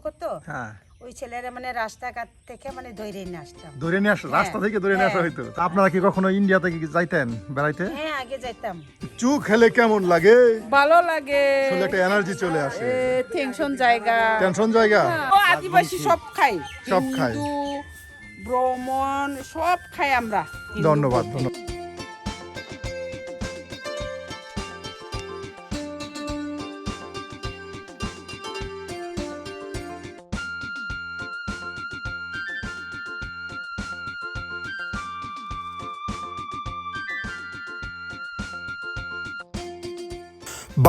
করতো ওই ছেলেরা মানে রাস্তাঘাট থেকে মানে ধরে নিয়ে আসতাম। ধরে নিয়ে আসা রাস্তা থেকে ধরে নিয়ে আসা হইতো। তা আপনারা কি কখনো ইন্ডিয়াতে কি যাইতেন বেড়াইতে? হ্যাঁ, আগে যাইতাম। চু খেলে কেমন লাগে? ভালো লাগে, আসলে একটা এনার্জি চলে আসে। টেনশন জায়গা, টেনশন জায়গা। ও আদিবাসী সব খাই, সব খাই। হিন্দু, ব্রাহ্মণ সব খাই আমরা। ধন্যবাদ ধন্যবাদ।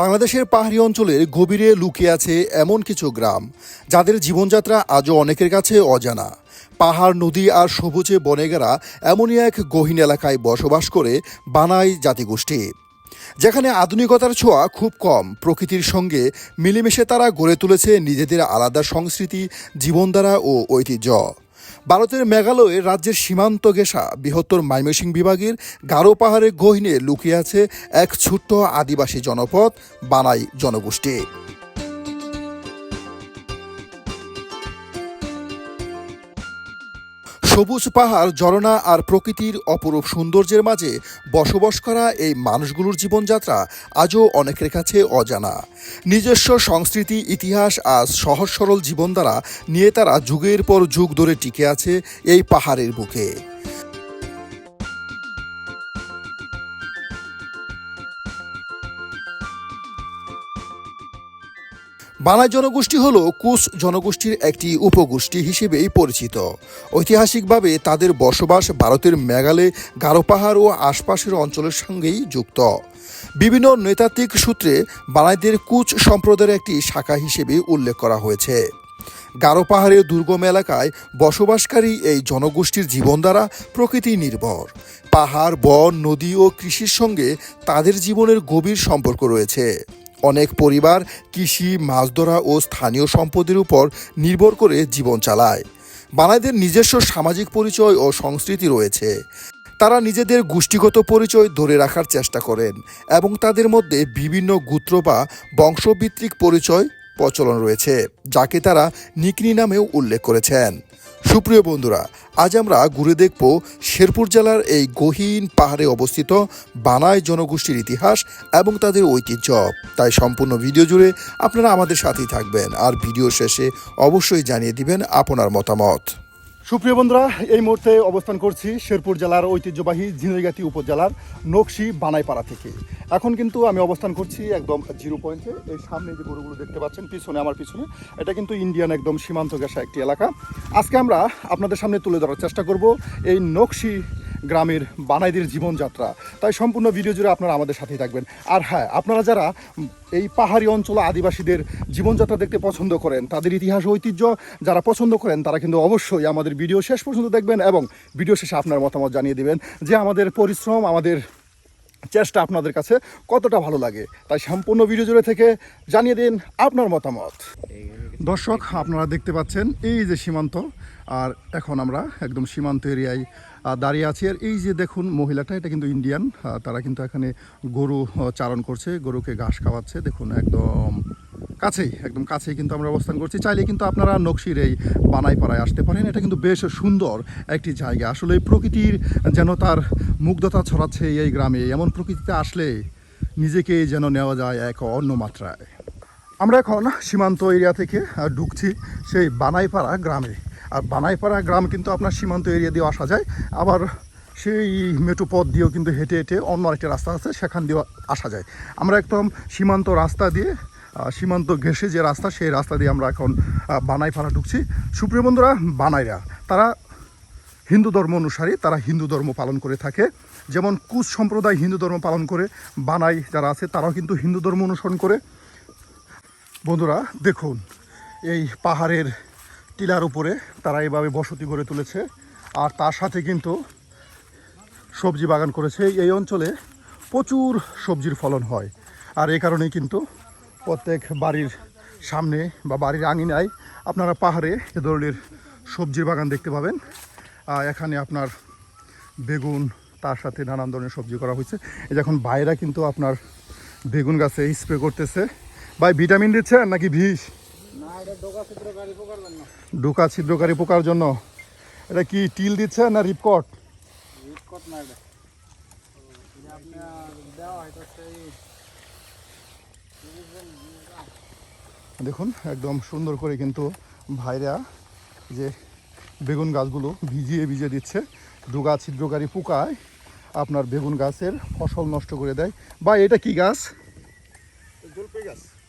বাংলাদেশের পাহাড়ি অঞ্চলের গভীরে লুকিয়ে আছে এমন কিছু গ্রাম যাদের জীবনযাত্রা আজও অনেকের কাছে অজানা। পাহাড়, নদী আর সবুজে বনে ঘেরা এমনই এক গহীন এলাকায় বসবাস করে বানাই জাতিগোষ্ঠী, যেখানে আধুনিকতার ছোঁয়া খুব কম। প্রকৃতির সঙ্গে মিলেমিশে তারা গড়ে তুলেছে নিজেদের আলাদা সংস্কৃতি, জীবনধারা ও ঐতিহ্য। ভারতের মেঘালয়ে রাজ্যের সীমান্ত ঘেঁষা বৃহত্তর ময়মনসিংহ বিভাগের গারো পাহাড়ের গহীনে লুকিয়ে আছে এক ছোট্ট আদিবাসী জনপদ, বানাই জনগোষ্ঠী। সবুজ পাহাড়, ঝরনা আর প্রকৃতির অপরূপ সৌন্দর্যের মাঝে বসবাস করা এই মানুষগুলোর জীবনযাত্রা আজও অনেকের কাছে অজানা। নিজস্ব সংস্কৃতি, ইতিহাস আর সহজ সরল জীবনধারা নিয়ে তারা যুগের পর যুগ ধরে টিকে আছে এই পাহাড়ের বুকে। বানাই জনগোষ্ঠী হল কুশ জনগোষ্ঠীর একটি উপগোষ্ঠী হিসেবেই পরিচিত। ঐতিহাসিকভাবে তাদের বসবাস ভারতের মেঘালয়, গারো পাহাড় ও আশপাশের অঞ্চলের সঙ্গেই যুক্ত। বিভিন্ন নৃতাত্ত্বিক সূত্রে বানাইদের কুচ সম্প্রদায়ের একটি শাখা হিসেবে উল্লেখ করা হয়েছে। গারো পাহাড়ের দুর্গম এলাকায় বসবাসকারী এই জনগোষ্ঠীর জীবনধারা প্রকৃতি নির্ভর। পাহাড়, বন, নদী ও কৃষির সঙ্গে তাদের জীবনের গভীর সম্পর্ক রয়েছে। অনেক পরিবার কৃষি, মাছ ধরা ও স্থানীয় সম্পদের উপর নির্ভর করে জীবন চালায়। বানাইদের নিজস্ব সামাজিক পরিচয় ও সংস্কৃতি রয়েছে। তারা নিজেদের গোষ্ঠীগত পরিচয় ধরে রাখার চেষ্টা করেন এবং তাদের মধ্যে বিভিন্ন গোত্র বা বংশভিত্তিক পরিচয় প্রচলন রয়েছে, যাকে তারা নিকনি নামেও উল্লেখ করেছেন। সুপ্রিয় বন্ধুরা, আজ আমরা ঘুরে দেখব শেরপুর জেলার এই গহীন পাহাড়ে অবস্থিত বানাই জনগোষ্ঠীর ইতিহাস এবং তাদের ঐতিহ্য। তাই সম্পূর্ণ ভিডিও জুড়ে আপনারা আমাদের সাথেই থাকবেন আর ভিডিও শেষে অবশ্যই জানিয়ে দিবেন আপনার মতামত। সুপ্রিয় বন্ধুরা, এই মুহূর্তে অবস্থান করছি শেরপুর জেলার ঐতিহ্যবাহী ঝিনাইগাতি উপজেলার নকশি বানাইপাড়া থেকে। এখন কিন্তু আমি অবস্থান করছি একদম জিরো পয়েন্টে। এই সামনে যে গরুগুলো দেখতে পাচ্ছেন পিছনে, আমার পিছনে, এটা কিন্তু ইন্ডিয়ান একদম সীমান্ত ঘেঁষা একটি এলাকা। আজকে আমরা আপনাদের সামনে তুলে ধরার চেষ্টা করব এই নকশি গ্রামের বানাইদের জীবনযাত্রা। তাই সম্পূর্ণ ভিডিও জুড়ে আপনারা আমাদের সাথেই থাকবেন। আর হ্যাঁ, আপনারা যারা এই পাহাড়ি অঞ্চল আদিবাসীদের জীবনযাত্রা দেখতে পছন্দ করেন, তাদের ইতিহাস ঐতিহ্য যারা পছন্দ করেন, তারা কিন্তু অবশ্যই আমাদের ভিডিও শেষ পর্যন্ত দেখবেন এবং ভিডিও শেষে আপনার মতামত জানিয়ে দিবেন যে আমাদের পরিশ্রম, আমাদের চেষ্টা আপনাদের কাছে কতটা ভালো লাগে। তাই সম্পূর্ণ ভিডিও জুড়ে থেকে জানিয়ে দিন আপনার মতামত। দর্শক, আপনারা দেখতে পাচ্ছেন এই যে সীমান্ত, আর এখন আমরা একদম সীমান্ত এরিয়ায় দাঁড়িয়ে আছি। আর এই যে দেখুন মহিলাটা, এটা কিন্তু ইন্ডিয়ান। তারা কিন্তু এখানে গরু চারণ করছে, গরুকে ঘাস খাওয়াচ্ছে। দেখুন একদম কাছেই কিন্তু আমরা অবস্থান করছি। চাইলে কিন্তু আপনারা নকশির এই বানাইপাড়ায় আসতে পারেন। এটা কিন্তু বেশ সুন্দর একটি জায়গা। আসলে প্রকৃতির যেন তার মুগ্ধতা ছড়াচ্ছে এই গ্রামে। এমন প্রকৃতিতে আসলে নিজেকে যেন নেওয়া যায় এক অন্য মাত্রায়। আমরা এখন সীমান্ত এরিয়া থেকে ঢুকছি সেই বানাইপাড়া গ্রামে। আর বানাইপাড়া গ্রাম কিন্তু আপনার সীমান্ত এরিয়া দিয়ে আসা যায়, আবার সেই মেট্রো পথ দিয়েও কিন্তু হেঁটে হেঁটে অন্য আরেকটা রাস্তা আছে, সেখান দিয়েও আসা যায়। আমরা একদম সীমান্ত রাস্তা দিয়ে, সীমান্ত ঘেঁষে যে রাস্তা, সেই রাস্তা দিয়ে আমরা এখন বানাইপাড়া ঢুকছি। সুপ্রিয় বন্ধুরা, বানাইরা তারা হিন্দু ধর্ম অনুসারী, তারা হিন্দু ধর্ম পালন করে থাকে। যেমন কুশ সম্প্রদায় হিন্দু ধর্ম পালন করে, বানাই যারা আছে তারাও কিন্তু হিন্দু ধর্ম অনুসরণ করে। বন্ধুরা দেখুন, এই পাহাড়ের টিলার উপরে তারা এইভাবে বসতি গড়ে তুলেছে, আর তার সাথে কিন্তু সবজি বাগান করেছে। এই অঞ্চলে প্রচুর সবজির ফলন হয়, আর এই কারণেই কিন্তু প্রত্যেক বাড়ির সামনে বা বাড়ির আঙিনায় আপনারা পাহাড়ে এ ধরনের সবজির বাগান দেখতে পাবেন। এখানে আপনার বেগুন, তার সাথে নানান ধরনের সবজি করা হয়েছে। এই যখন বাইরা কিন্তু আপনার বেগুন গাছে স্প্রে করতেছে। ভাই ভিটামিন দিচ্ছেন নাকি বিষ? না, ডোকা ছিদ্রকারী পোকার জন্য। এটা কি টিল দিচ্ছে না রিপকট? দেখুন একদম সুন্দর করে কিন্তু ভাইরা যে বেগুন গাছগুলো ভিজিয়ে ভিজিয়ে দিচ্ছে। ডোকা ছিদ্রকারী পোকায় আপনার বেগুন গাছের ফসল নষ্ট করে দেয়। বা এটা কি গাছ?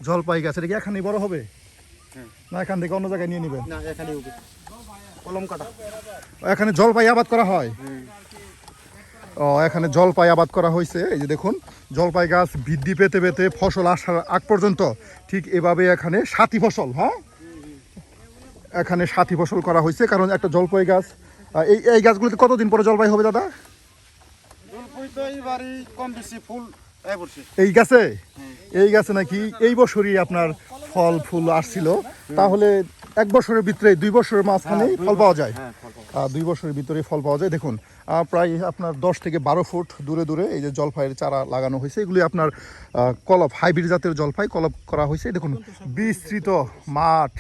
জলপাই গাছ। এটা কি এখানেই বড় হবে না এখান থেকে অন্য জায়গায় নিয়ে নেবে? এখানে জলপাই আবাদ করা হয়। ও এখানে জলপাই আবাদ করা হয়েছে। এই যে দেখুন জলপাই গাছ বৃদ্ধি পেতে পেতে ফসল আসার আগ পর্যন্ত ঠিক এভাবে এখানে সাথী ফসল, হ্যাঁ এখানে সাথী ফসল করা হয়েছে। কারণ একটা জলপাই গাছ এই গাছগুলিতে কতদিন পরে জলপাই হবে দাদা? এই গাছে নাকি এই বছরই আপনার ফল ফুল আসছিল। তাহলে এক বছরের ভিতরে 2 বছরের মাঝখানে ফল পাওয়া যায়। 2 বছরের ভিতরে ফল পাওয়া যায়। দেখুন প্রায় আপনার 10 থেকে 12 ফুট দূরে দূরে এই যে জলপাইয়ের চারা লাগানো হয়েছে। এগুলি আপনার কলপ হাইব্রিড জাতের জলপাই কলপ করা হয়েছে। দেখুন বিস্তৃত মাঠ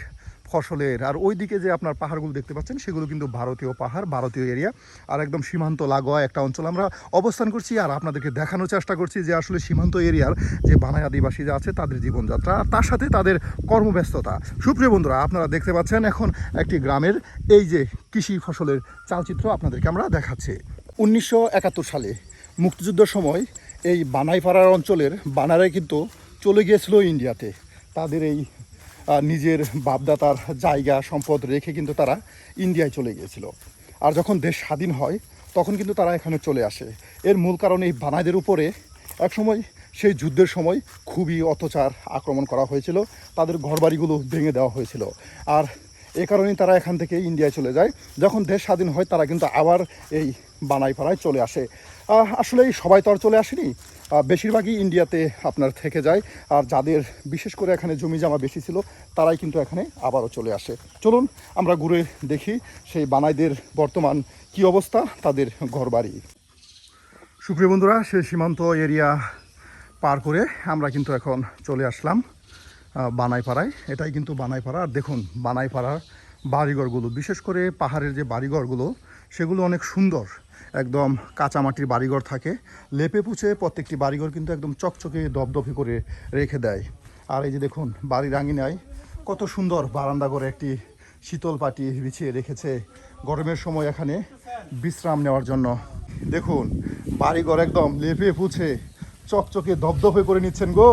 ফসলের। আর ওইদিকে যে আপনার পাহাড়গুলো দেখতে পাচ্ছেন সেগুলো কিন্তু ভারতীয় পাহাড়, ভারতীয় এরিয়া। আর একদম সীমান্ত লাগোয়া একটা অঞ্চল আমরা অবস্থান করছি। আর আপনাদেরকে দেখানোর চেষ্টা করছি যে আসলে সীমান্ত এরিয়ার যে বানাই আদিবাসী যা আছে তাদের জীবনযাত্রা, আর তার সাথে তাদের কর্মব্যস্ততা। সুপ্রিয় বন্ধুরা, আপনারা দেখতে পাচ্ছেন এখন একটি গ্রামের এই যে কৃষি ফসলের চালচিত্র আপনাদেরকে আমরা দেখাচ্ছি। 1971 সালে মুক্তিযুদ্ধের সময় এই বানাইপাড়ার অঞ্চলের বানারাই কিন্তু চলে গিয়েছিল ইন্ডিয়াতে। তাদের এই নিজের বাপদাতার জায়গা সম্পদ রেখে কিন্তু তারা ইন্ডিয়ায় চলে গিয়েছিল। আর যখন দেশ স্বাধীন হয় তখন কিন্তু তারা এখানে চলে আসে। এর মূল কারণ এই বানাইদের উপরে একসময় সেই যুদ্ধের সময় খুবই অত্যাচার আক্রমণ করা হয়েছিল। তাদের ঘরবাড়িগুলো ভেঙে দেওয়া হয়েছিল। আর এ কারণেই তারা এখান থেকে ইন্ডিয়ায় চলে যায়। যখন দেশ স্বাধীন হয় তারা কিন্তু আবার এই বানাইপাড়ায় চলে আসে। আসলে সবাই তো আর চলে আসেনি, বেশিরভাগই ইন্ডিয়াতে আপনার থেকে যায়। আর যাদের বিশেষ করে এখানে জমি জমা বেশি ছিল তারাই কিন্তু এখানে আবারও চলে আসে। চলুন আমরা ঘুরে দেখি সেই বানাইদের বর্তমান কি অবস্থা, তাদের ঘরবাড়ি। সুপ্রিয় বন্ধুরা, সেই সীমান্ত এরিয়া পার করে আমরা কিন্তু এখন চলে আসলাম বানাইপাড়ায়। এটাই কিন্তু বানাইপাড়া। আর দেখুন বানাইপাড়ার বাড়িঘরগুলো, বিশেষ করে পাহাড়ের যে বাড়িঘরগুলো সেগুলো অনেক সুন্দর। একদম কাঁচামাটির বাড়িঘর থাকে, লেপে পুছে প্রত্যেকটি বাড়িঘর কিন্তু একদম চকচকে দপদপে করে রেখে দেয়। আর এই যে দেখুন বাড়ির আঙিনায় কত সুন্দর বারান্দা করে একটি শীতল পাটি বিছিয়ে রেখেছে গরমের সময় এখানে বিশ্রাম নেওয়ার জন্য। দেখুন বাড়িঘর একদম লেপে পুছে চকচকে দপদপে করে নিচ্ছেন গো।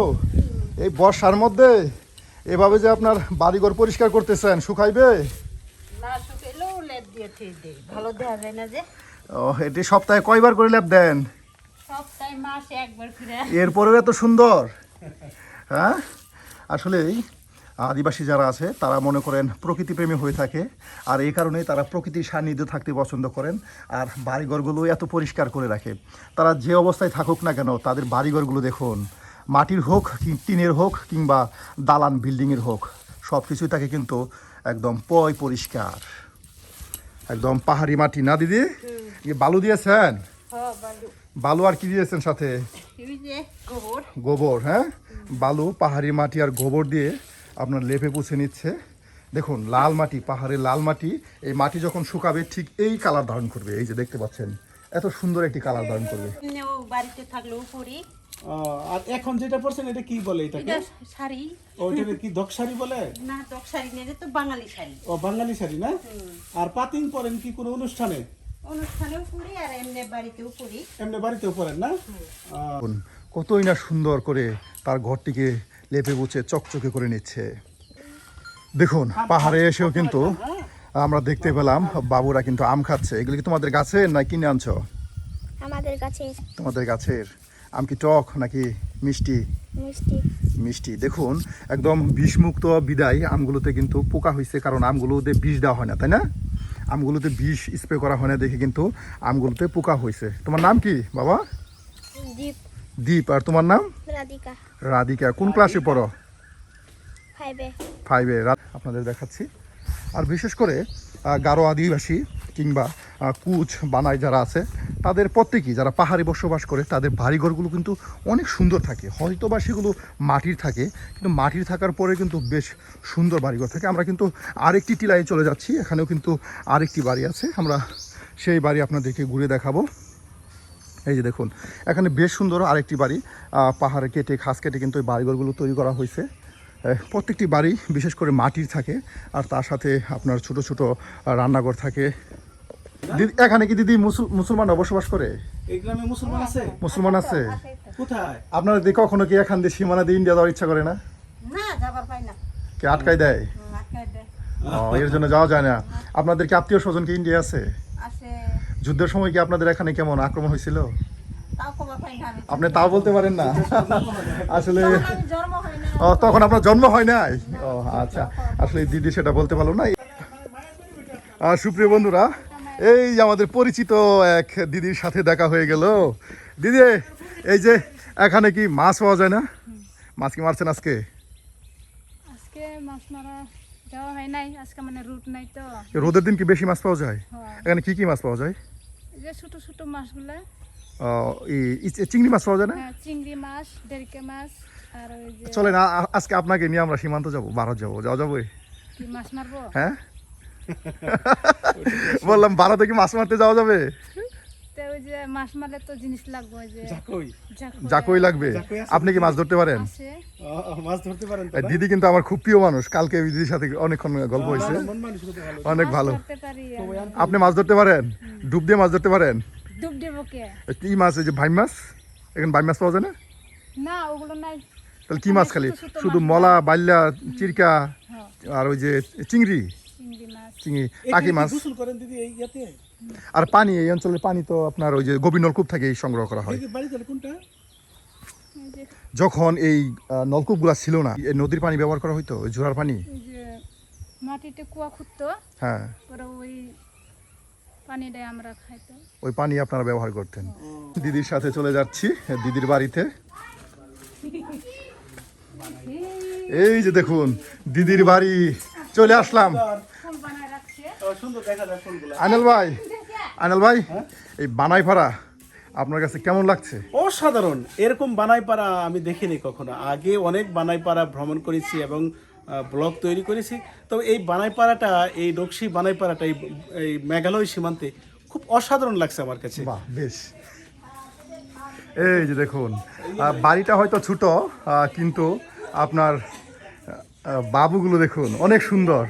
এই বর্ষার মধ্যে এভাবে যে আপনার বাড়িঘর পরিষ্কার করতেছেন, শুকাইবে না? শুকাইলেও লেপ দিয়ে ঠিক দেই, ভালো দেওয়া যায় না যে। ও, এটি সপ্তাহে কয়বার করে লেপ দেন? সপ্তাহে মাসে একবার করে। এরপরেও এত সুন্দর। হ্যাঁ, আসলেই আদিবাসী যারা আছে তারা মনে করেন প্রকৃতিপ্রেমী হয়ে থাকে। আর এই কারণেই তারা প্রকৃতির সান্নিধ্যে থাকতে পছন্দ করেন। আর বাড়িঘরগুলো এত পরিষ্কার করে রাখে। তারা যে অবস্থায় থাকুক না কেন তাদের বাড়িঘরগুলো দেখুন, মাটির হোক কি টিনের হোক কিংবা দালান বিল্ডিংয়ের হোক, সব কিছুই থাকে কিন্তু একদম পরিষ্কার। একদম পাহাড়ি মাটি না দিদি? বালু দিয়েছেন? বালু আর কি দিয়েছেন সাথে? গোবর। হ্যাঁ, বালু, পাহাড়ি মাটি আর গোবর দিয়ে আপনার লেপে পুছে নিচ্ছে। দেখুন লাল মাটি, পাহাড়ের লাল মাটি। এই মাটি যখন শুকাবে ঠিক এই কালার ধারণ করবে। এই যে দেখতে পাচ্ছেন এত সুন্দর একটি কালার ধারণ করবে। বাড়িতে থাকলেও পরি। আর এখন যেটা পড়ছেন এটা কি বলে? এটাকে শাড়ি। ওইটা কি দক শাড়ি বলে? না, দক শাড়ি না, এটা তো বাঙালি শাড়ি। ও বাঙালি শাড়ি না? আর পাতিং পরেন কি কোনো অনুষ্ঠানে? অনুষ্ঠানেও পরি আর এমনি বাড়িতেও পরি। এমনি বাড়িতেও পরেন না? কতই না সুন্দর করে তার ঘরটিকে লেপে বুঝে চকচকে করে নিচ্ছে। দেখুন পাহাড়ে এসেও কিন্তু আমরা দেখতে পেলাম বাবুরা কিন্তু আম খাচ্ছে। এগুলি কি তোমাদের গাছের না কিনে আনছো? আমাদের গাছের। তোমাদের গাছের আম কি টক নাকি মিষ্টি? মিষ্টি। মিষ্টি। দেখুন একদম বিষমুক্ত বিদায় আমগুলোতে কিন্তু পোকা হয়েছে, কারণ আমগুলোতে বিষ দেওয়া হয় না, তাই না? আমগুলোতে বিষ স্প্রে করা হয় না দেখে কিন্তু আমগুলোতে পোকা হয়েছে। তোমার নাম কি বাবা? দীপ। দীপ। আর তোমার নাম? রাধিকা। রাধিকা। কোন ক্লাসে পড়ো? 5-এ। আপনাদের দেখাচ্ছি। আর বিশেষ করে গারো আদিবাসী কিংবা কুচ বানাই যারা আছে তাদের প্রত্যেকেই যারা পাহাড়ে বসবাস করে তাদের বাড়িঘরগুলো কিন্তু অনেক সুন্দর থাকে, হয়তো বা সেগুলো মাটির থাকে, কিন্তু মাটির থাকার পরে কিন্তু বেশ সুন্দর বাড়িঘর থাকে। আমরা কিন্তু আরেকটি টিলায় চলে যাচ্ছি, এখানেও কিন্তু আরেকটি বাড়ি আছে, আমরা সেই বাড়ি আপনাদেরকে ঘুরে দেখাবো। এই যে দেখুন, এখানে বেশ সুন্দর আরেকটি বাড়ি, পাহাড়ে কেটে খাস কেটে কিন্তু এই বাড়িঘরগুলো তৈরি করা হয়েছে। প্রত্যেকটি বাড়ি বিশেষ করে মাটির থাকে, আর তার সাথে আপনার ছোট ছোট রান্নাঘর থাকে। এখানে কি দিদি মুসলমানরা বসবাস করে? এই গ্রামে মুসলমান আছে? মুসলমান আছে। কোথায়? আপনারা দিয়ে কখনো কি এখান দিয়ে সীমানা দিয়ে ইন্ডিয়া যাওয়ার ইচ্ছা করে না? না যাবার পাই না, কে আটকাই দেয়? আটকায় দেয়। এর জন্য যাওয়া যায় না। আপনাদের কি আত্মীয় স্বজন কি ইন্ডিয়া আছে? আসে, যুদ্ধের সময় কি আপনাদের এখানে কেমন আক্রমণ হয়েছিল? তাও খবর পাই না আমি। আপনি তাও বলতে পারেন না আসলে? তখন আমি জন্ম হয় না। তখন আপনার জন্ম হয় নাই? ও আচ্ছা, আসলে দিদি সেটা বলতে পারলো না। সুপ্রিয় বন্ধুরা, এই যে আমাদের পরিচিত এক দিদির সাথে দেখা হয়ে গেল। দিদি, এই যে এখানে কি মাছ পাওয়া যায় না? মাছ কি মারছেন আজকে? আজকে মাছ মারা যাওয়া হয় নাই, আজকে মানে রুট নাই তো। রোদের দিন কি বেশি মাছ পাওয়া যায়? হ্যাঁ। এখানে কি কি মাছ পাওয়া যায়? এই যে ছোট ছোট মাছগুলা, চিংড়ি মাছ পাওয়া যায় না? হ্যাঁ, চিংড়ি মাছ, ডেরকে মাছ, আর ওই যে চলেন আজকে আপনাকে নিয়ে আমরা সীমান্ত যাবো, ভারত যাবো, যাওয়া যাবে? কি মাছ মারবো। হ্যাঁ বললাম ভারতে কি মাছ মারতে যাওয়া যাবে? তো ওই যে মাছ মারলে তো জিনিস লাগবে, ওই যে জাকই। যাকই লাগবে। জাকই আছে? আপনি কি মাছ ধরতে পারেন? আছে। মাছ ধরতে পারেন তো? দিদি কিন্তু আমার খুব প্রিয় মানুষ, কালকে দিদির সাথে অনেকক্ষণ গল্প হয়েছে, মন মানুষ হতে ভালো। অনেক মাছ ভালো। ধরতে পারি। আপনি মাছ ধরতে পারেন? ডুব দিয়ে মাছ ধরতে পারেন? ডুব দেবো কে? কি মাছ? এই যে ভাই মাছ, এখানে ভাই মাছ পাওয়া যায় না? না, ওগুলো নাই। তাহলে কি মাছ খালি? ছোট ছোট শুধু মাছ। মলা, বাইল্লা, চিরকা, হ্যাঁ, আর ওই যে চিংড়ি, চিংড়ি মাছ। চিংড়ি, এখানে টাকি কি মাছ। গোসল করেন দিদি এই ইয়াতে? আর পানি, এই অঞ্চলের পানি তো আপনার ওই যে গভীর নলকূপ থেকে সংগ্রহ করা হয়। দিদি বাড়ি তাহলে কোনটা? এই যে যখন এই নলকূপগুলা ছিল না, এই নদীর পানি ব্যবহার করা হইতো, ওই ঝোড়ার পানি। ওই যে মাটিতে কুয়া খুঁড়তো, হ্যাঁ, পরে ওই পানিটাই আমরা খাইতো। ওই পানি আপনারা ব্যবহার করতেন। দিদির সাথে চলে যাচ্ছি দিদির বাড়িতে। এই যে দেখুন দিদির বাড়ি, চলে আসলাম। ফুল বানায় রাখছে। সুন্দর দেখা যায় ফুলগুলো। আনিল ভাই, এই বানাইপাড়া আপনার কাছে কেমন লাগছে? অসাধারণ। এরকম বানাইপাড়া আমি দেখিনি কখনো। আগে অনেক বানাইপাড়া ভ্রমণ করেছি এবং ব্লগ তৈরি করেছি। তবে এই বানাইপাড়াটা, এই নকশি বানাইপাড়াটা এই মেঘালয় সীমান্তে খুব অসাধারণ লাগছে আমার কাছে। বাহ, বেশ। এই যে দেখুন, বাড়িটা হয়তো ছোট, কিন্তু আপনার বাবুগুলো দেখুন অনেক সুন্দর।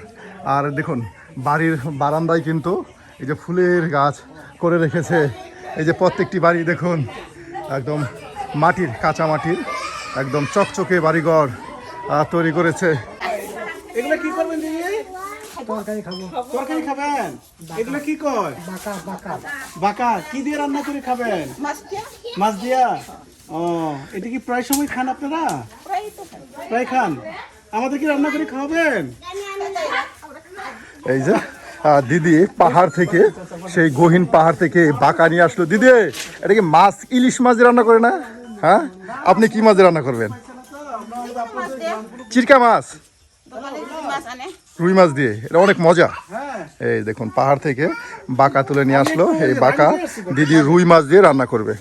আর দেখুন বাড়ির বারান্দায় কিন্তু এই যে ফুলের গাছ করে রেখেছে। এই যে প্রত্যেকটি বাড়ি দেখুন একদম মাটির, কাঁচা মাটির, একদম চকচকে বাড়িঘর তৈরি করেছে। এগুলো কি করবেন দিদি? তরকারি খাবো। তরকারি খাবেন? এগুলো কি কয়? বাঁকা। কি দিয়ে রান্না করে খাবেন? মাছ দিয়া। ও, এটা কি প্রায় সময় খান আপনারা? প্রায় খান। আমাদের কি রান্না করে খাওয়াবেন? এই যে দিদি পাহাড় থেকে, সেই গহীন পাহাড় থেকে বাঁকা নিয়ে আসলো। দিদি, এটা কি মাছ, ইলিশ মাছ দিয়ে রান্না করে না? হ্যাঁ, আপনি কি মাছ দিয়ে রান্না করবেন? চিরকা মাছ, রুই মাছ দিয়ে, এটা অনেক মজা। এই দেখুন পাহাড় থেকে বাঁকা তুলে নিয়ে আসলো, এই বাঁকা দিদি রুই মাছ দিয়ে রান্না করবে।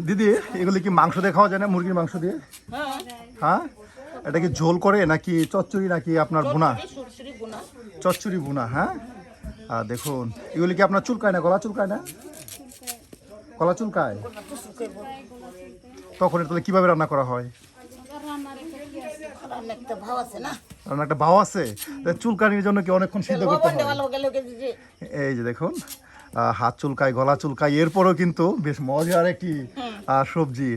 দিদি, এগুলি কি মাংস দিয়ে খাওয়া যায় না? মুরগির মাংস দিয়ে? হ্যাঁ, এটা কি ঝোল করে নাকি চচ্চড়ি, নাকি আপনার বোনা? চচ্চড়ি বোনা। হ্যাঁ, দেখুন এগুলি কি আপনার চুলকায় না, গলা চুলকায় না? গলা চুলকায়? তখন এটা কিভাবে রান্না করা হয়? রান্নার একটা ভাও আছে, চুলকানির জন্য কি অনেকক্ষণ সিদ্ধ করতে হয়? এই যে দেখুন হাত চুলকায়, গলা চুলকায়, এরপরও কিন্তু বেশ মজার একটি সবজি।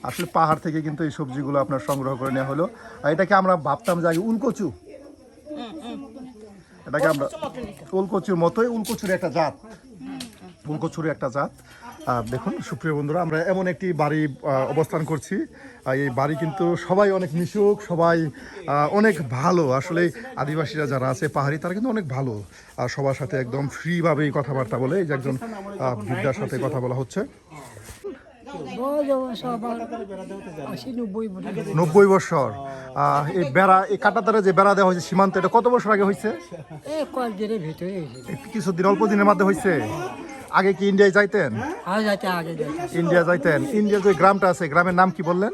আসলে পাহাড় থেকে কিন্তু এই সবজিগুলো আপনার সংগ্রহ করে নেওয়া হলো। এটাকে আমরা ভাবতাম যে আগে উলকচু, এটাকে আমরা উলকচুর মতোই, উলকচুর একটা জাত, উলকচুর একটা জাত। দেখুন সুপ্রিয় বন্ধুরা, আমরা এমন একটি বাড়ি অবস্থান করছি। এই বাড়ি কিন্তু সবাই অনেক মিশুক, সবাই অনেক ভালো। আসলে আদিবাসীরা যারা আছে পাহাড়ি, তারা কিন্তু অনেক ভালো, আর সবার সাথে একদম ফ্রিভাবেই কথাবার্তা বলে। এই যে একজন বৃদ্ধার সাথে কথা বলা হচ্ছে। 90 বছর। এই বেড়া, এই কাঁটাতারে যে বেড়া দেওয়া হয়েছে সীমান্ত, এটা কত বছর আগে হয়েছে? কিছুদিন, অল্প দিনের মধ্যে হয়েছে। আগে কি ইন্ডিয়ায় যাইতেন? ইন্ডিয়া যাইতেন। ইন্ডিয়ার যে গ্রামটা আছে, গ্রামের নাম কি বললেন?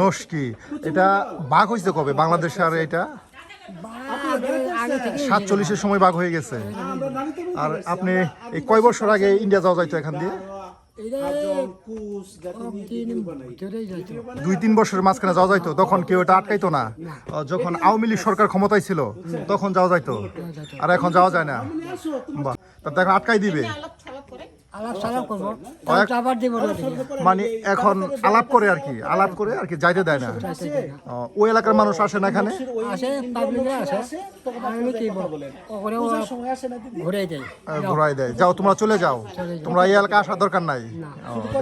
নস্কি। এটা বাঘ হয়েছে কবে বাংলাদেশে? আর এটা 47-এর সময় বাঘ হয়ে গেছে। আর আপনি এই কয় বছর আগে ইন্ডিয়া যাওয়া যাইতো এখান দিয়ে? 2-3 বছরের মাঝখানে যাওয়া যাইতো, তখন কেউ এটা আটকাইতো না। যখন আওয়ামী লীগ সরকার ক্ষমতায় ছিল তখন যাওয়া যাইতো, আর এখন যাওয়া যায় না। বাহ, তা এখন আটকাই দিবে মানে এখন আলাপ করে আর কি, আলাপ করে আর কি, যাইতে দেয় না। ওই এলাকার মানুষ আসে না এখানে? ঘুরাই দেয়, যাও তোমরা চলে যাও, তোমরা এই এলাকা আসার দরকার নাই।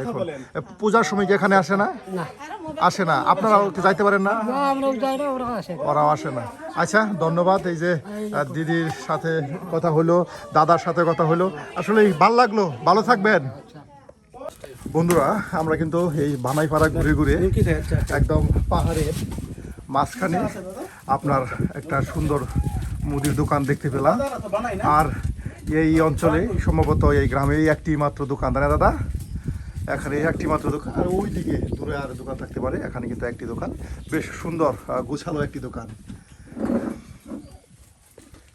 দেখুন, পূজার সময় কি এখানে আসে না? আসে না। আপনারাও কি যাইতে পারেন না? ওরাও আসে না। আচ্ছা, ধন্যবাদ। এই যে দিদির সাথে কথা হলো, দাদার সাথে কথা হলো, আসলে ভালো লাগলো। ভালো থাকবেন বন্ধুরা। আমরা কিন্তু এই বানাইপাড়া ঘুরে ঘুরে একদম পাহাড়ের মাঝখানে আপনার একটা সুন্দর মুদির দোকান দেখতে পেলাম। আর এই অঞ্চলে সম্ভবত এই গ্রামে একটি মাত্র দোকান, তাই না দাদা? এখানে একটি মাত্র দোকান, আর ওই দিকে দূরে আর দোকান থাকতে পারে, এখানে কিন্তু একটি দোকান, বেশ সুন্দর গোছালো একটি দোকান।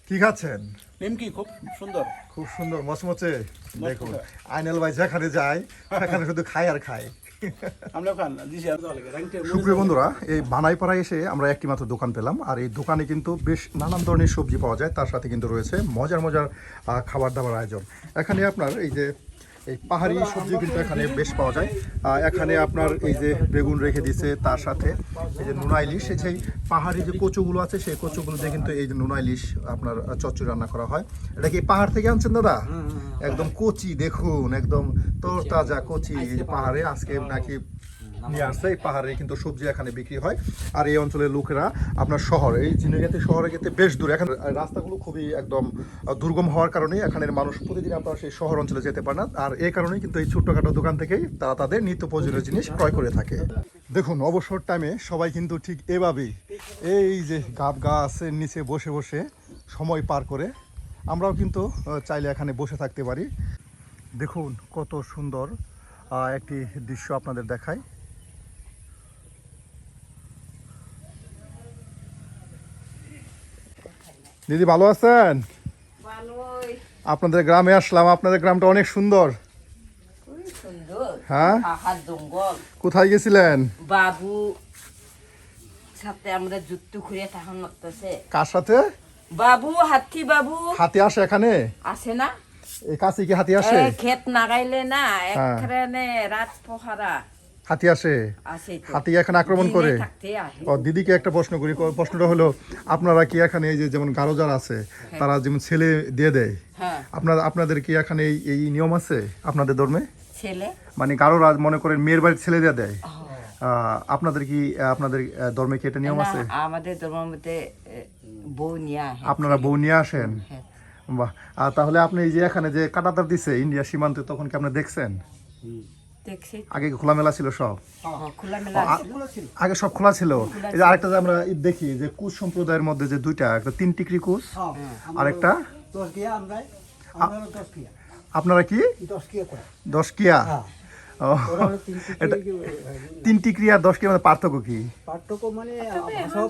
কি খাচ্ছেন? নিমকি খুব সুন্দর, খুব সুন্দর মচমচে। দেখুন, আইনাল ভাই যেখানে যায় সেখানে শুধু খায় আর খায়। সুপ্রিয় বন্ধুরা, এই বানাইপাড়ায় এসে আমরা একটি মাত্র দোকান পেলাম। আর এই দোকানে কিন্তু বেশ নানান ধরনের সবজি পাওয়া যায়, তার সাথে কিন্তু রয়েছে মজার মজার খাবার দাবার আয়োজন। এখানে আপনার এই যে এই পাহাড়ি সবজি কিন্তু এখানে বেশ পাওয়া যায়। এখানে আপনার এই যে বেগুন রেখে দিছে, তার সাথে এই যে নোনা ইলিশ, সেই পাহাড়ি যে কচুগুলো আছে সেই কচুগুলো দিয়ে কিন্তু এই যে নোনা ইলিশ আপনার চচ্চড়ি রান্না করা হয়। এটা কি পাহাড় থেকে আনছেন দাদা? একদম কচি, দেখুন একদম তরতাজা কচি এই পাহাড়ে আজকে নাকি নিয়ে আসছে। এই পাহাড়ে কিন্তু সবজি এখানে বিক্রি হয়। আর এই অঞ্চলের লোকেরা আপনার শহরে, এই ঝিনাইগাতি শহরে যেতে বেশ দূর, এখানে রাস্তাগুলো খুবই একদম দুর্গম হওয়ার কারণে এখানের মানুষ প্রতিদিন আপনার সেই শহর অঞ্চলে যেতে পারে না। আর এই কারণেই কিন্তু এই ছোট্টখাটো দোকান থেকেই তারা তাদের নিত্য প্রয়োজনীয় জিনিস ক্রয় করে থাকে। দেখুন, অবসর টাইমে সবাই কিন্তু ঠিক এভাবেই এই যে গাব গাছের নিচে বসে বসে সময় পার করে। আমরাও কিন্তু চাইলে এখানে বসে থাকতে পারি। দেখুন কত সুন্দর একটি দৃশ্য আপনাদের দেখায়। দিদি ভালো আছেন? আপনাদের গ্রামে আসলাম, আপনাদের গ্রামটা অনেক সুন্দর। হ্যাঁ, পাহাড় জঙ্গল। কোথায় গেছিলেন? বাবু সাথে আমরা যুদ্ধ করে তখন লাগতেছে। কার সাথে? বাবু, হাতি বাবু। হাতি আসে এখানে? আসে না, এই কাছে কি হাতি আসে? ক্ষেত নাগাইলে না এখানে রাত পহারা হাতি আসে। হাতি এখানে আক্রমণ করে। ও দিদিকে একটা প্রশ্ন করি, প্রশ্নটা হলো আপনারা কি এখানে এই যে যেমন গারো যারা আছে তারা যেমন ছেলে দিয়ে দেয়, আপনাদের কি এখানে এই নিয়ম আছে আপনাদের ধর্মে? ছেলে মানে গারোরা মনে করেন মেয়ের বাড়ির ছেলে দিয়ে দেয়, আপনাদের কি আপনাদের ধর্মে কি এটা নিয়ম আছে? আমাদের ধর্মের মধ্যে বউ নিয়ে, আপনারা বউ নিয়ে আসেন? বাহ। তাহলে আপনি এই যে এখানে যে কাঁটাতার দিছে ইন্ডিয়া সীমান্তে, তখন কি আপনি দেখছেন? আগে খোলামেলা ছিল সব? আগে সব খোলা ছিল। এই যে আরেকটা যে আমরা দেখি যে কুশ সম্প্রদায়ের মধ্যে যে দুইটা, একটা 3 টিকরি কুশ, আরেকটা আপনারা কি 10 কিয়া? এটা 3 টিকরি আর 10 কিয়া মানে পার্থক্য কি? পার্থক্য মানে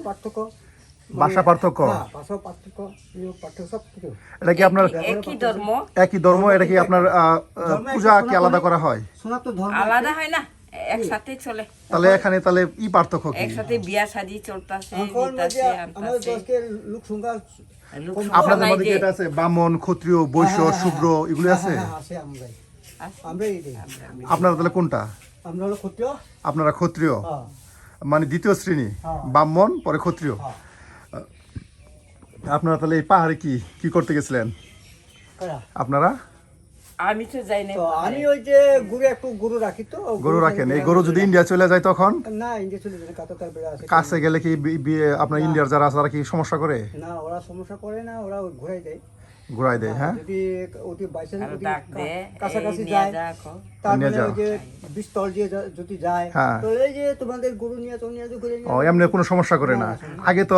পার্থক্য, ভাষা পার্থক্য। এটা কি আপনার একই ধর্ম? এটা কি আপনার পূজা কি আলাদা করা হয়? আলাদা হয় না, একসাথে চলে। তাহলে এখানে তাহলে ই পার্থক্য কি? একসাথে বিয়া শাদী চলতেছে। আপনাদের মধ্যে কি এটা আছে ব্রাহ্মণ, ক্ষত্রিয়, বৈশ্য, শূদ্র এগুলো আছে? আপনারা তাহলে কোনটা? আপনারা ক্ষত্রিয়, মানে দ্বিতীয় শ্রেণী, ব্রাহ্মণ পরে ক্ষত্রিয়। আপনারা তাহলে এই পাহাড়ে কি কি করতে গেছিলেন আপনারা? আমি তো যাই না, আমি ওই যে গরু রাখি, তো গরু রাখেন। এই গরু যদি ইন্ডিয়া চলে যায় তখন? না, ইন্ডিয়া চলে যায় না, কাছে গেলে কি আপনার ইন্ডিয়ার যারা আছে তারা কি সমস্যা করে? না, ওরা সমস্যা করে না, ওরা ঘুরাই দেয়। ঘুরাই দেয়, হ্যাঁ। যদি ওটি বাইসেন্স আর যদি ডাক দে, কাছাকাছি এই নিয়ে যায়, যা কো। তার নিয়ে মানে যাও। ওই যে বিস্তর দিয়ে যদি যায়, হ্যাঁ। তো এই যে তোমাদের গরু নিয়ে তো নিয়ে ঘুরে ও এমনি কোনো সমস্যা করে না। আগে তো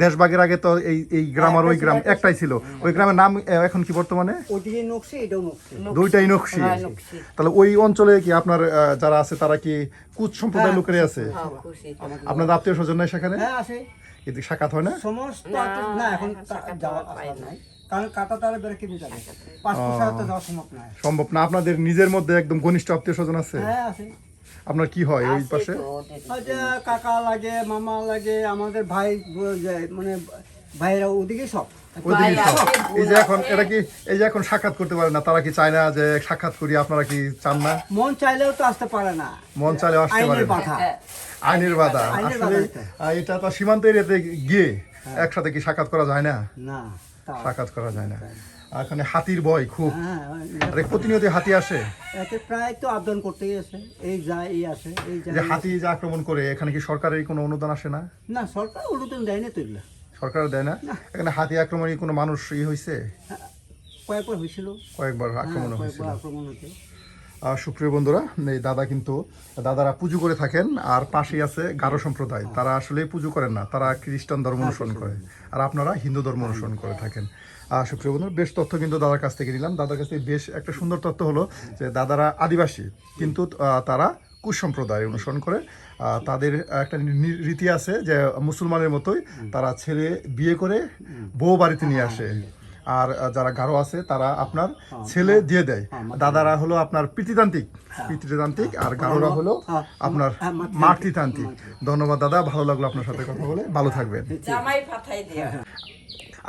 দেশভাগের আগে তো এই গ্রাম আর ওই গ্রাম একটাই ছিল। ওই গ্রামের নাম এখন কি বর্তমানে? ওদিকে নকশি, এটাও নকশি। দুইটাই নকশি। হ্যাঁ, নকশি। তাহলে ওই অঞ্চলে কি আপনার যারা আছে তারা কি কুচ সম্প্রদায়ের লোকেরাই আছে? হ্যাঁ, খুশি তো। আপনাদের আত্মীয় স্বজন নাই সেখানে? হ্যাঁ আসে কিন্তু সাক্ষাৎ হয় না? সমস্ত না, না এখন যাওয়া পাই আসা নাই, কারণ কাটা তারা বেড়ে কেটে যাবে, 5 বছর তো যাওয়া সম্ভব নয়। সম্ভব না। আপনাদের নিজের মধ্যে একদম ঘনিষ্ঠ আত্মীয় স্বজন আছে? হ্যাঁ আসে। আপনার কি হয় ওই আছে পাশে? তো ওদের। ওই যে কাকা লাগে, মামা লাগে, আমাদের ভাই মানে ভাইরা ওদিকে সব। ওইদিকে ভাই সব। আছে, এই যে এখন এরা কি এই যে এখন সাক্ষাৎ করতে পারে না, তারা কি চায় না যে সাক্ষাৎ করি? আপনারা কি চান না? মন চাইলেও তো আসতে পারে না, মন চাইলেও আসতে পারে আইনের না। বাধা। আইনের বাধা। আইনের আসলে বাধা এটা তো সীমান্ত এরিয়াতে গিয়ে একসাথে কি সাক্ষাৎ করা যায় না? না তাও। সাক্ষাৎ করা যায় না। এখানে হাতির ভয় খুব। হ্যাঁ আরে প্রতিনিয়ত হাতি আসে। একে প্রায় তো আবেদন করতেই আছে, এই যায় এই আসে এই যায়। যে হাতি যে আক্রমণ করে, এখানে কি সরকারের কোনো অনুদান আসে না? না সরকার অনুদান দেয় না তো এগুলো। সরকার দেয় না। এখানে হাতি আক্রমণে কোনো মানুষ হয়েছে? কয়েকবার হয়েছিল, কয়েকবার আক্রমণ হ্যাঁ, হয়েছিল। কয়েকবার আক্রমণ হয়েছে। সুপ্রিয় বন্ধুরা, এই দাদা কিন্তু দাদারা পুজো করে থাকেন, আর পাশেই আছে গারো সম্প্রদায়। তারা আসলে পুজো করেন না, তারা খ্রিস্টান ধর্ম অনুসরণ করে, আর আপনারা হিন্দু ধর্ম অনুসরণ করে থাকেন। সুপ্রিয় বন্ধুরা, বেশ তথ্য কিন্তু দাদার কাছ থেকে নিলাম। দাদার কাছ থেকে বেশ একটা সুন্দর তথ্য হলো যে দাদারা আদিবাসী, কিন্তু তারা কুশ সম্প্রদায় অনুসরণ করে। তাদের একটা রীতি আছে যে মুসলমানের মতোই তারা ছেলে বিয়ে করে বউ বাড়িতে নিয়ে আসে, আর যারা গারো আছে তারা আপনার ছেলে দিয়ে দেয়। দাদারা হলো আপনার পিতৃতান্ত্রিক, আর গারোরা হলো আপনার মাতৃতান্ত্রিক। ধন্যবাদ দাদা, ভালো লাগলো আপনার সাথে কথা বলে। ভালো থাকবেন। জামাই পাঠাই দিয়া।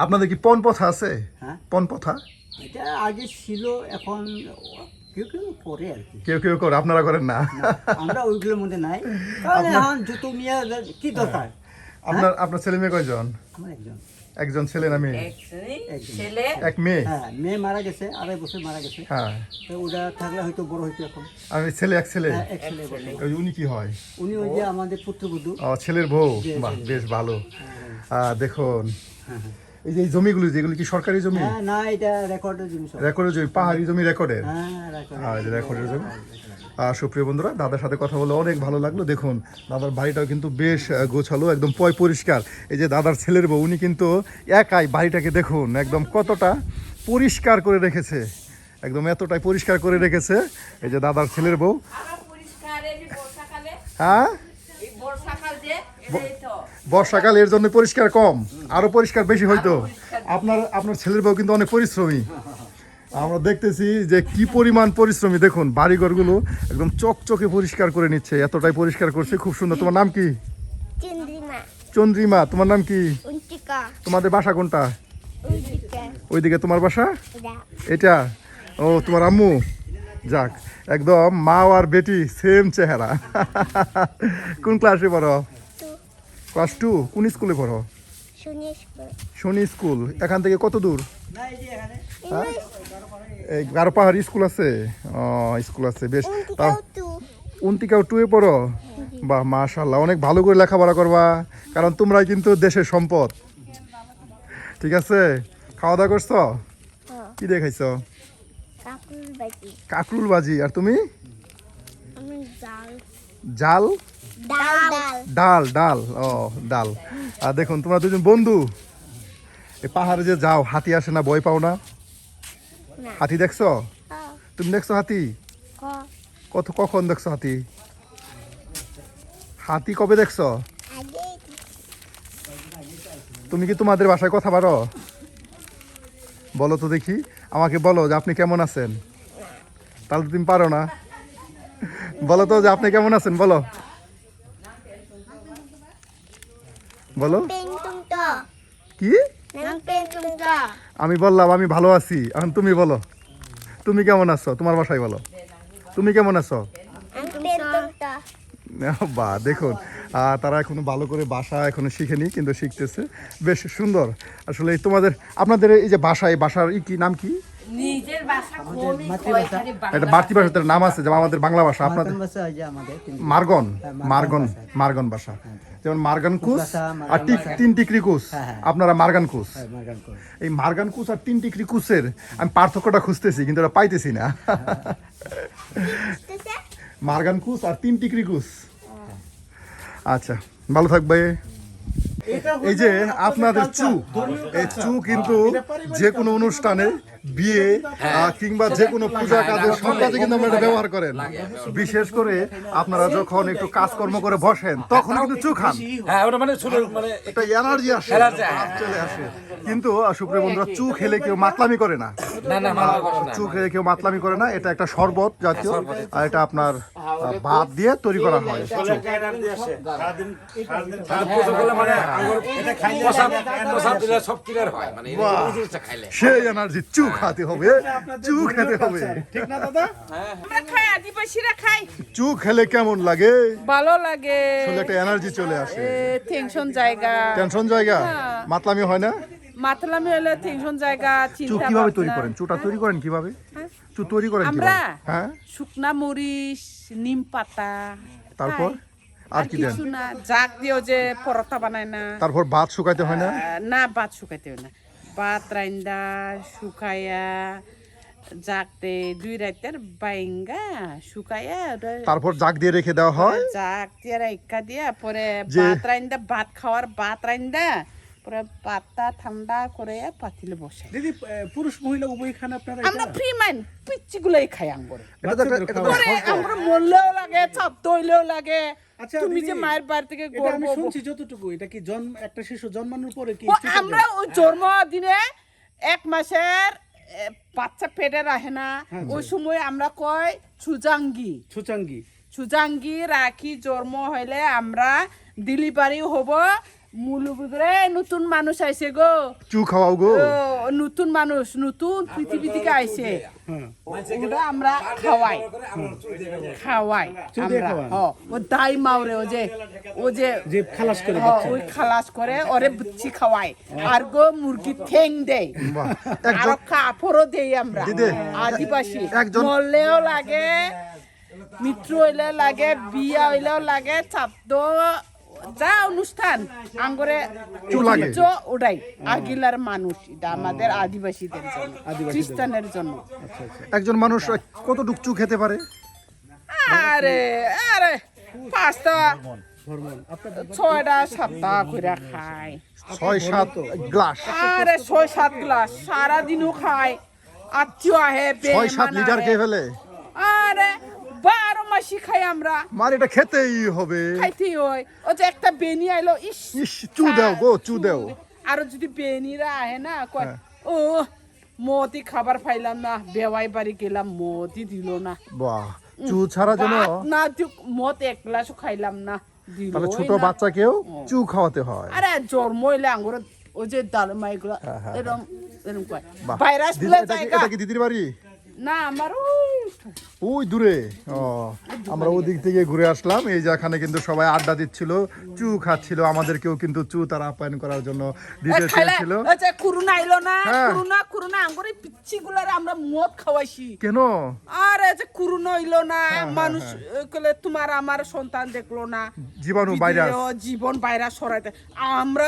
আপনাদের কি পণ প্রথা আছে? হ্যাঁ। পণ প্রথা এটা আগে ছিল, এখন কেউ কেউ করে আর কি, কেউ কেউ করে, আপনারা করেন না? আমরা ওইগুলোর মধ্যে নাই। কারণ এখন জুতো নিয়ে কি দরকার। আপনার ছেলে মেয়ে কয়জন? আমার একজন ছেলে না মেয়ে? ছেলে এক মেয়ে। হ্যাঁ মেয়ে মারা গেছে, 2.5 বছর মারা গেছে। হ্যাঁ। তো ওটা থাকলে হয়তো বড় হইতো এখন। আর এই ছেলে এক ছেলে? হ্যাঁ, এক ছেলে বলে। ওই উনি কি হয়? উনি ওই যে আমাদের পুত্রবধূ। ছেলের বউ। বাহ, বেশ ভালো। দেখুন এই যে এই জমিগুলো, যেগুলো কি সরকারি জমি? হ্যাঁ না, এটা রেকর্ডের জিনিস। রেকর্ডের জমি, পাহাড়ি জমি রেকর্ডের। হ্যাঁ রেকর্ডের জমি। সুপ্রিয় বন্ধুরা, দাদার সাথে কথা বলে অনেক ভালো লাগলো। দেখুন দাদার বাড়িটাও কিন্তু বেশ গোছালো, একদম পরিষ্কার। এই যে দাদার ছেলের বউ, উনি কিন্তু একাই বাড়িটাকে দেখুন একদম কতটা পরিষ্কার করে রেখেছে, একদম এতটাই পরিষ্কার করে রেখেছে। এই যে দাদার ছেলের বউ। হ্যাঁ, বর্ষাকাল এর জন্য পরিষ্কার কম, আরো পরিষ্কার বেশি হয়তো। আপনার ছেলের বউ কিন্তু অনেক পরিশ্রমী। আমরা দেখতেছি যে কি পরিমাণ পরিশ্রমী। দেখুন বাড়িঘরগুলো একদম চকচকে পরিষ্কার করে নিচ্ছে, এতটাই পরিষ্কার করছে, খুব সুন্দর। তোমার নাম কি? চন্দ্রিমা। তোমার নাম কি? তোমাদের বাসা কোনটা? ওইদিকে তোমার বাসা? এটা? ও, তোমার আম্মু। যাক, একদম মা আর বেটি সেম চেহারা। কোন ক্লাসে পড়ো? ক্লাস 2। কোন স্কুলে পড়ো? শনি স্কুল। এখান থেকে কত দূর? এই গারো পাহাড়ি স্কুল আছে? স্কুল আছে, বেশ। উনতিকাও 2-এ পড়ো? বাহ, মাশাআল্লাহ, অনেক ভালো করে লেখাপড়া করবা, কারণ তোমরাই কিন্তু দেশের সম্পদ। ঠিক আছে, খাওয়া দাওয়া করছো? কি দিয়ে খাইছো? কাকরুল বাজি। আর তুমি? জাল? ডাল। ডাল। আর দেখুন তোমরা দুজন বন্ধু, এই পাহাড়ে যে যাও, হাতি আসে না? ভয় পাও না? হাতি দেখছো? তুমি দেখছো হাতি? কখন দেখছো হাতি? হাতি কবে দেখছো? তুমি কি তোমাদের বাসায় কথা পারো? বলো তো দেখি, আমাকে বলো যে আপনি কেমন আছেন। তাহলে তুমি পারো না? বলো তো যে আপনি কেমন আছেন, বলো। কি? আমি বললাম আমি ভালো আছি, এখন তুমি বলো তুমি কেমন আছো, তোমার বাসায় বলো তুমি কেমন আছো। বাহ, দেখুন তারা এখনো ভালো করে ভাষা এখনো শিখেনি, কিন্তু শিখতেছে, বেশ সুন্দর। আসলে আপনাদের এই যে বাসার কি নাম কি? নিজের ভাষা কোনই এটা মাতৃভাষার নাম আছে, যেমন আমাদের বাংলা ভাষা, আপনাদের মারগন ভাষা। যেমন মার্গান কুস কুচবাসা, আর তিন টিকরি কুস, হ্যাঁ। আপনারা মার্গান কুস। মার্গান কুস। এই মার্গান কুস আর তিন টিকরি কুসের আমি পার্থক্যটা খুঁজতেছি কিন্তু এটা পাইতেছি না। মার্গান কুস আর তিন টিকরি কুস। আচ্ছা, ভালো থাকবে। এই যে আপনাদের চু, এই চু কিন্তু যে কোনো অনুষ্ঠানে, বিয়ে কিংবা যে কোনো পূজা কাজে সব কাজে কিন্তু আপনারা এটা ব্যবহার করেন। বিশেষ করে আপনারা যখন একটু কাজকর্ম করে বসেন তখন কিন্তু চু খান। হ্যাঁ, ওটা মানে একটা এনার্জি আসে, চলে আসে। কিন্তু সুপ্রিয় বন্ধুরা, চু খেলে কেউ মাতলামি করে না। চু খেলে কেউ মাতলামি করে না। এটা একটা শরবত জাতীয়, আর এটা আপনার ভাত দিয়ে তৈরি করা হয়। সেই এনার্জি, চু খাতে হবে, চু খেতে হবে, ঠিক না দাদা? আমরা খাই, আদিবাসীরা খাই, চু খেলে কেমন লাগে? ভালো লাগে, আসলে একটা এনার্জি চলে আসে। টেনশন জায়গা, টেনশন জায়গা, মাতলামি হয় না। মাতলামি হলে টেনশন জায়গা, চু চিন্তা কিভাবে তৈরি ভাবনা। করেন? চুটা তৈরি করেন কিভাবে? চু তৈরি করেন আমরা কিভাবে? হ্যাঁ, শুকনা মরিচ, নিম পাতা, তারপর খাই। আর কি দেন? কিছু না, জাগ দিয়েও যে পরোটা বানায় না, তারপর ভাত শুকাইতে হয় না? না ভাত শুকাইতে হয় না, ভাত রাইন্দা শুকাইয়া জাগতে 2 রাতের বাইঙ্গা শুকাইয়া তারপর জাগ দিয়ে রেখে দেওয়া হয়। জাগ দিয়ে রাইখা দিয়া পরে যে- ভাত রাইন্দা, ভাত খাওয়ার ভাত রাইন্দা পরে পাতা ঠান্ডা করে পাতিলে বসে। দিদি, পুরুষ মহিলা উভয় খান আপনারা? আমরা ফ্রি মাইন্ড পিচ্চিগুলোই খাই আঙ্গুরে। এটা তো একটা- এটা তো পরে আমরা মরলেও লাগে, চাপ দইলেও লাগে। আচ্ছা, তুমি যে দিদি, মায়ের বাড়ি থেকে এটা আমি গর্ব, শুনছি যতটুকু, এটা কি একটা শিশু জন্মানোর পরে কি আমরা ওই জন্মদিনে 1 মাসের বাচ্চা পেটে রাখে না, ওই সময় আমরা কয় সুজাঙ্গি, সুজাঙ্গি রাখি। জন্ম হইলে আমরা ডেলিভারি হব, মুলুগুরে নতুন মানুষ আইছে গো, চু খাওয়াও গো। নতুন মানুষ, নতুন পৃথিবী থেকে আইছে, ওটা আমরা খাওয়াই আমরা। ও দাই মাওরে ও যে খালাস করে ওই খালাস করে ওরে বুচ্ছি খাওয়াই, আর গো মুরগি ঠেং দেয়, আর কাপড়ও দেই আমরা। আদিবাসী মরলেও লাগে, মৃত্যু হইলে লাগে, বিয়া হইলেও লাগে, চাঁদ যা অনুষ্ঠান আঙ্গরে ওটাই। আগিলার মানুষ, এটা আমাদের আদিবাসীদের জন্য, খ্রিস্টানের জন্য। একজন মানুষ কতটুক চু খেতে পারে? আরে আরে 5টা 6টা 7টা করে খায়, 6-7 গ্লাস। আরে 6-7 গ্লাস সারাদিনও খায়। আত্মীয় আহে, 6-7 লিটার খেয়ে ফেলে। আরে 12 মাসই খাই আমরা। মার এটা খেতেই হবে। খাইতেই হয়। ও যে একটা বেনি আইলো, ইস চু দাও গো, চু দাও। আর যদি বেনিরা আহে না, কয় ও মতি খাবার পাইলাম না, বেওয়াই বাড়ি গেলাম, মতি দিল না। বাহ, চু ছাড়া যেন না মত 1 গ্লাসও খাইলাম না, দিল। তাহলে ছোট বাচ্চাকেও চু খাওয়াতে হয়। আরে জন্ম হইলে আঙ্গুর ওই যে ডালমাইগুলো এরকম এরকম কয়, বাহ, ভাইরাস দিদি, গুলো এটা কি দিদির বাড়ি? না আমার ওই দূরে। আমরা ওদিক থেকে ঘুরে আসলাম। এই যে এখানে কিন্তু সবাই আড্ডা দিচ্ছিল, চু খাচ্ছিল। আমাদেরকেও কিন্তু চু তারা আপ্যায়ন করার জন্য দিতে চেয়েছিল। করোনা আইলো না, করোনা আঙ্গুরে পিচ্ছি গুলার আমরা মদ খাওয়াইছি। কেন? আরে যে করোনা হইলো না, মানুষ কলে তোমার আমার সন্তান দেখলো না, জীবাণু ভাইরাস, জীবন ভাইরাস সরাইতে আমরা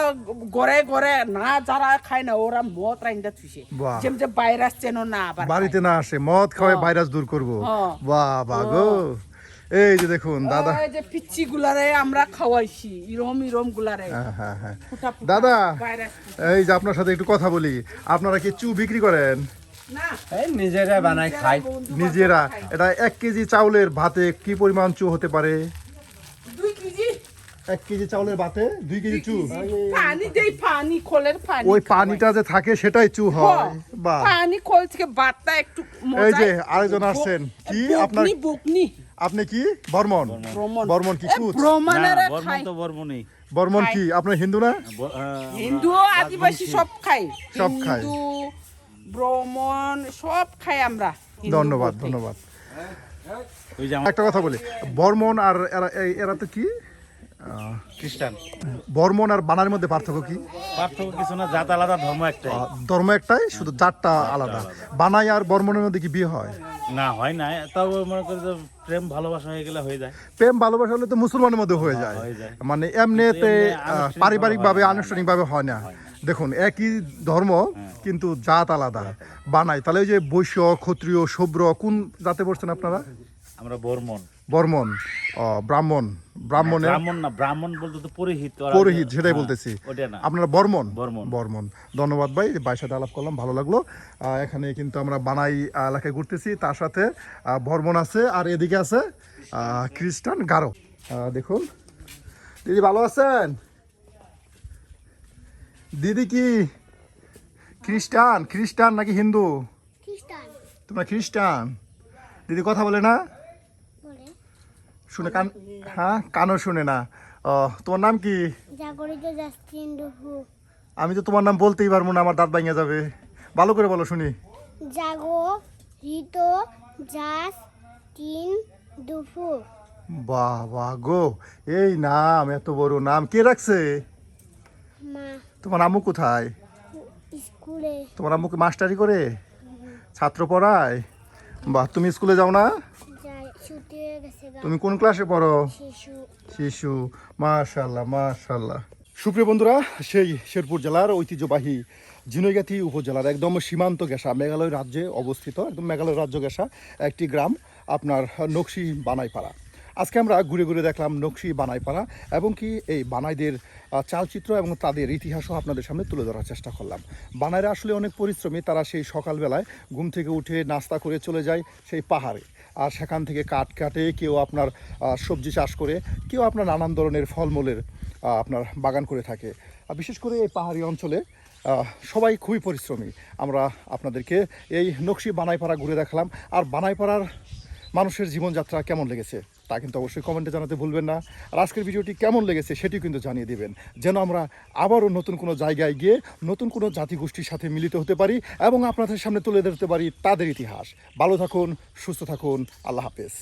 ঘরে ঘরে না, যারা খায় না ওরা মদ রাইন্দা থুইছে, যেমন যে ভাইরাস যেন না আবার বাড়িতে না আসে। মদ খাওয়ায় ভাইরাস দূর করবো। বাহ বাহ গো। এই যে দেখুন দাদা, এই যে পিচ্ছি গুলারে আমরা খাওয়াইছি, ইরম গুলারে। হ্যাঁ দাদা, এই যে আপনার সাথে একটু কথা বলি। আপনারা কি চু বিক্রি করেন? না, নিজেরা বানাই খাই। নিজেরা? এটা 1 কেজি চাউলের ভাতে কি পরিমাণ চু হতে পারে? 2 কেজি। 1 কেজি চাউলের ভাতে 2 কেজি চু। পানি দেই, পানি খোলের পানি। ওই পানিটা যে থাকে সেটাই চু হয়। বাহ, পানি খোল থেকে ভাতটা একটু এই যে আরেকজন আসছেন। কি আপনার? বকনি। আপনি কি বর্মন? বর্মন কি কুচ? ব্রাহ্মণেরা খায়। বর্মন কি আপনার হিন্দু না? হিন্দু আদিবাসী সব খায়, সব খায়। হিন্দু ব্রাহ্মণ সব খাই আমরা। ধন্যবাদ। একটা কথা বলি, বর্মন আর এরা তো কি খ্রিস্টান। বর্মন আর বানার মধ্যে পার্থক্য কি? পার্থক্য কিছু না, জাত আলাদা, ধর্ম একটাই। ধর্ম একটাই, শুধু জাতটা আলাদা। বানাই আর বর্মনের মধ্যে কি বিয়ে হয়? না, হয় না, তাও মনে করি যে প্রেম ভালোবাসা হয়ে গেলে হয়ে যায়। প্রেম ভালোবাসা হলে তো মুসলমানের মধ্যে হয়ে যায়, মানে এমনিতে পারিবারিকভাবে আনুষ্ঠানিকভাবে হয় না। দেখুন একই ধর্ম কিন্তু জাত আলাদা। বানাই তাহলে ওই যে বৈশ্য, ক্ষত্রিয়, শূদ্র কোন জাতে পড়ছেন আপনারা? আমরা বর্মন। বর্মন, ব্রাহ্মণ। ব্রাহ্মণের ব্রাহ্মণ না, ব্রাহ্মণ বলতে তো পুরোহিত। পুরোহিত, সেটাই বলতেছি। ওটা না, আপনারা বর্মন। বর্মন। বর্মন। ধন্যবাদ ভাই, ভাইয়ের সাথে আলাপ করলাম, ভালো লাগলো। এখানে কিন্তু আমরা বানাই এলাকায় ঘুরতেছি, তার সাথে বর্মন আছে, আর এদিকে আছে খ্রিস্টান, গারো। দেখুন দিদি ভালো আছেন? দিদি কি খ্রিস্টান নাকি হিন্দু? খ্রিস্টান তোমরা খ্রিস্টান? দিদি কথা বলে না, বলে শুনে হ্যাঁ কানও শুনে না। তোমার নাম কি? জাগরিত জাস্টিন ডুফু। আমি তো তোমার নাম বলতেই পারবো না, আমার দাঁত ভাঙে যাবে। ভালো করে বলো শুনি। জাগরিত জাস্টিন ডুফু। বাহ বাহ গো, এই নাম, এত বড় নাম কে রাখছে? মা তোমার আম্মু কোথায়? স্কুলে তোমার আম্মুকে মাস্টারি করে, ছাত্র পড়ায়? বাহ, তুমি স্কুলে যাও না? যাই, ছুটি হয়ে গেছে গা। তুমি কোন ক্লাসে পড়ো? শিশু শিশু। মাশাআল্লাহ মাশাআল্লাহ। সুপ্রিয় বন্ধুরা, সেই শেরপুর জেলার ঐতিহ্যবাহী ঝিনাইগাতি উপজেলার একদম সীমান্ত ঘেঁষা মেঘালয় রাজ্যে অবস্থিত, একদম মেঘালয় রাজ্য ঘেঁষা একটি গ্রাম, আপনার নকশি বানাইপাড়া। আজকে আমরা ঘুরে ঘুরে দেখলাম নকশি বানাইপাড়া, এবং কি এই বানাইদের চালচিত্র এবং তাদের ইতিহাসও আপনাদের সামনে তুলে ধরার চেষ্টা করলাম। বানাইরা আসলে অনেক পরিশ্রমী, তারা সেই সকালবেলায় ঘুম থেকে উঠে নাস্তা করে চলে যায় সেই পাহাড়ে, আর সেখান থেকে কাঠ কাটে, কেউ আপনার সবজি চাষ করে, কেউ আপনার নানান ধরনের ফলমূলের আপনার বাগান করে থাকে। বিশেষ করে এই পাহাড়ি অঞ্চলে সবাই খুবই পরিশ্রমী। আমরা আপনাদেরকে এই নকশি বানাইপাড়া ঘুরে দেখালাম। আর বানাইপাড়ার মানুষের জীবনযাত্রা কেমন লেগেছে তা কিন্তু অবশ্যই কমেন্টে জানাতে ভুলবেন না। আর আজকের ভিডিওটি কেমন লেগেছে সেটিও কিন্তু জানিয়ে দিবেন, যেন আমরা আবারও নতুন কোনো জায়গায় গিয়ে নতুন কোনো জাতিগোষ্ঠীর সাথে মিলিত হতে পারি এবং আপনাদের সামনে তুলে ধরতে পারি তাদের ইতিহাস। ভালো থাকুন, সুস্থ থাকুন, আল্লাহ হাফেজ।